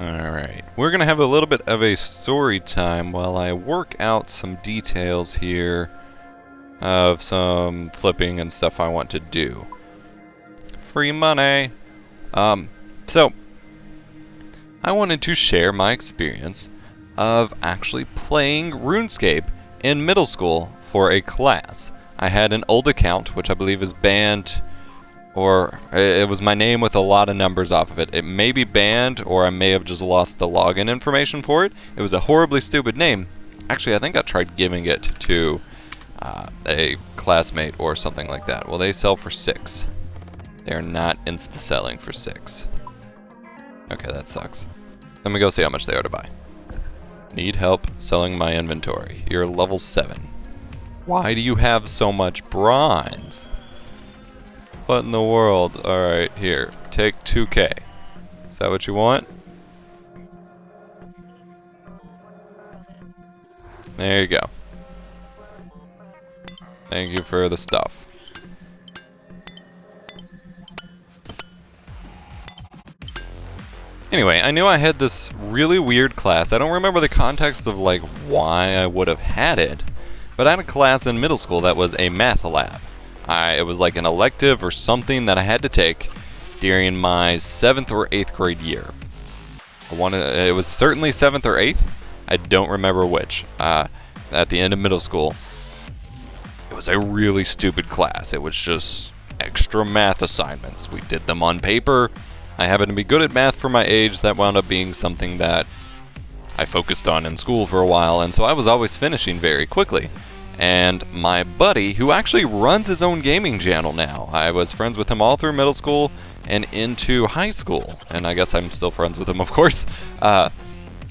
Alright, we're going to have a little bit of a story time while I work out some details here of some flipping and stuff I want to do. Free money! So, I wanted to share my experience of actually playing RuneScape in middle school for a class. I had an old account, which I believe is banned, or it was my name with a lot of numbers off of it. It may be banned, or I may have just lost the login information for it. It was a horribly stupid name. Actually, I think I tried giving it to a classmate or something like that. Well, they sell for 6. They're not insta-selling for 6. Okay, that sucks. Let me go see how much they are to buy. Need help selling my inventory. You're level 7. Why do you have so much bronze? What in the world? Alright, here. Take 2K. Is that what you want? There you go. Thank you for the stuff. Anyway, I knew I had this really weird class. I don't remember the context of like why I would have had it, but I had a class in middle school that was a math lab. It was like an elective or something that I had to take during my 7th or 8th grade year. It was certainly 7th or 8th. I don't remember which. At the end of middle school, it was a really stupid class. It was just extra math assignments. We did them on paper. I happened to be good at math for my age. That wound up being something that I focused on in school for a while, and so I was always finishing very quickly. And my buddy, who actually runs his own gaming channel now, I was friends with him all through middle school and into high school, and I guess I'm still friends with him, of course.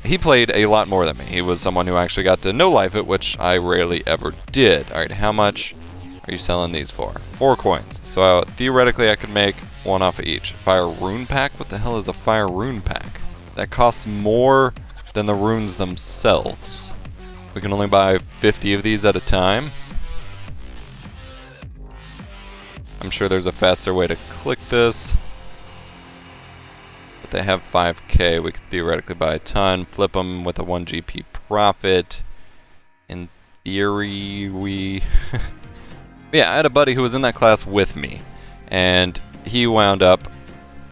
He played a lot more than me. He was someone who actually got to know life it, which I rarely ever did. Alright, how much are you selling these for? 4 coins. So theoretically I could make 1 off of each. Fire rune pack? What the hell is a fire rune pack? That costs more than the runes themselves. We can only buy 50 of these at a time. I'm sure there's a faster way to click this. But they have 5k. We could theoretically buy a ton. Flip them with a 1 GP profit. In theory, we... Yeah, I had a buddy who was in that class with me. And he wound up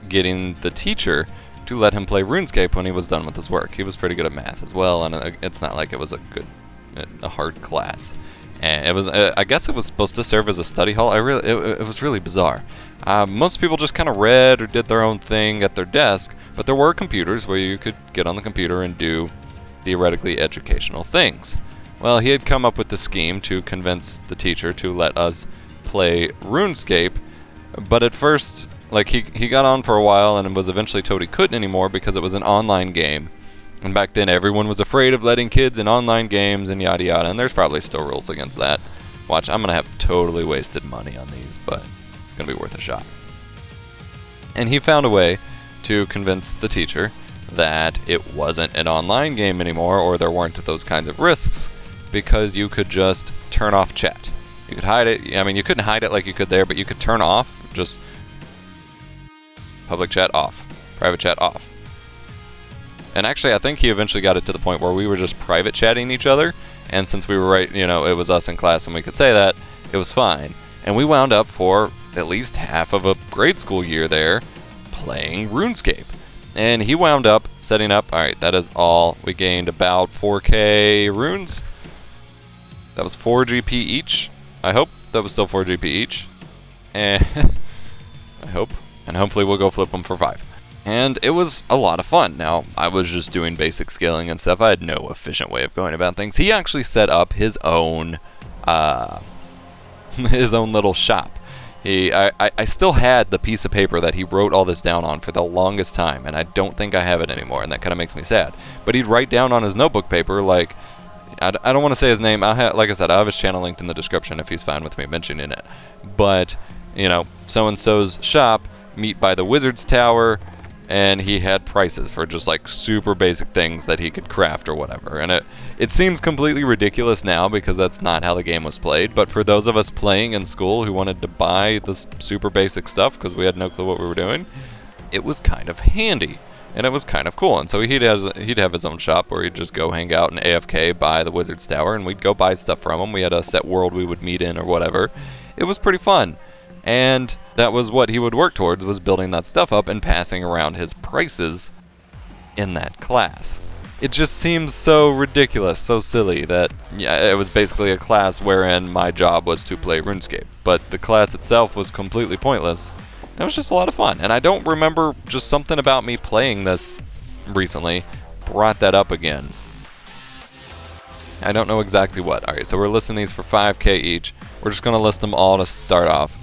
getting the teacher to let him play RuneScape when he was done with his work. He was pretty good at math as well, and it's not like it was a hard class. And it was, I guess it was supposed to serve as a study hall. It was really bizarre. Most people just kind of read or did their own thing at their desk, but there were computers where you could get on the computer and do theoretically educational things. Well, he had come up with the scheme to convince the teacher to let us play RuneScape, but at first, like, he got on for a while and was eventually told he couldn't anymore because it was an online game. And back then, everyone was afraid of letting kids in online games and yada yada, and there's probably still rules against that. Watch, I'm going to have totally wasted money on these, but it's going to be worth a shot. And he found a way to convince the teacher that it wasn't an online game anymore, or there weren't those kinds of risks, because you could just turn off chat. You could hide it. I mean, you couldn't hide it like you could there, but you could turn off just public chat off, private chat off. And actually, I think he eventually got it to the point where we were just private chatting each other, and since we were it was us in class and we could say that, it was fine. And we wound up for at least half of a grade school year there playing RuneScape. And he wound up setting up, alright, that is all. We gained about 4k runes. That was 4 GP each. I hope that was still 4 GP each. And I hope. And hopefully we'll go flip them for 5. And it was a lot of fun. Now, I was just doing basic scaling and stuff. I had no efficient way of going about things. He actually set up his own little shop. I still had the piece of paper that he wrote all this down on for the longest time, and I don't think I have it anymore, and that kind of makes me sad. But he'd write down on his notebook paper, like, I don't want to say his name. Like I said, I have his channel linked in the description if he's fine with me mentioning it. But, so-and-so's shop, meet by the Wizard's Tower, and he had prices for just like super basic things that he could craft or whatever. And it seems completely ridiculous now because that's not how the game was played, but for those of us playing in school who wanted to buy this super basic stuff because we had no clue what we were doing, it was kind of handy. And it was kind of cool. And so he'd have his own shop where he'd just go hang out in AFK by the Wizard's Tower, and we'd go buy stuff from him. We had a set world we would meet in or whatever. It was pretty fun. And that was what he would work towards, was building that stuff up and passing around his prices in that class. It just seems so ridiculous, so silly that it was basically a class wherein my job was to play RuneScape. But the class itself was completely pointless. It was just a lot of fun. And I don't remember, just something about me playing this recently brought that up again. I don't know exactly what. Alright, so we're listing these for 5k each. We're just going to list them all to start off.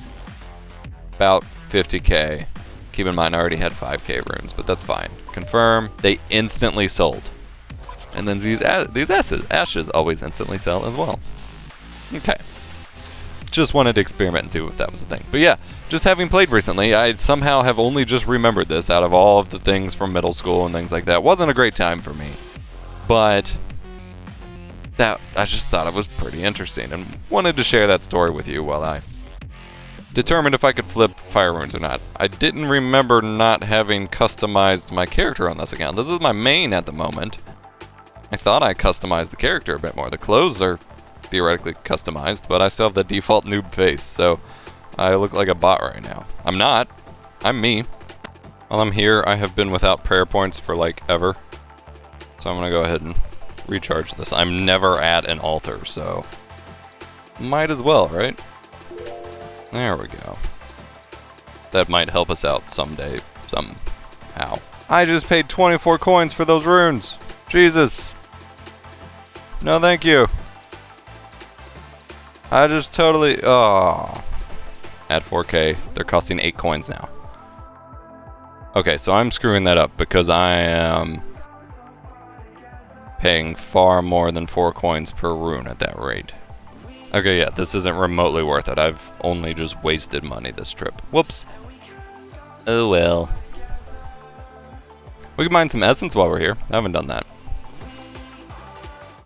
About 50k. Keep in mind, I already had 5k runes, but that's fine. Confirm. They instantly sold. And then these ashes always instantly sell as well. Okay. Just wanted to experiment and see if that was a thing. But yeah, just having played recently, I somehow have only just remembered this out of all of the things from middle school and things like that. Wasn't a great time for me. But I just thought it was pretty interesting and wanted to share that story with you while I determined if I could flip fire runes or not. I didn't remember not having customized my character on this account. This is my main at the moment. I thought I customized the character a bit more. The clothes are theoretically customized, but I still have the default noob face, so I look like a bot right now. I'm not. I'm me. While I'm here, I have been without prayer points for like ever. So I'm gonna go ahead and recharge this. I'm never at an altar, so might as well, right? There we go. That might help us out someday, somehow. I just paid 24 coins for those runes. Jesus. No, thank you. I just totally... Oh. At 4k, they're costing 8 coins now. Okay, so I'm screwing that up because I am paying far more than 4 coins per rune at that rate. Okay, yeah, this isn't remotely worth it. I've only just wasted money this trip. Whoops. Oh well. We can mine some essence while we're here. I haven't done that.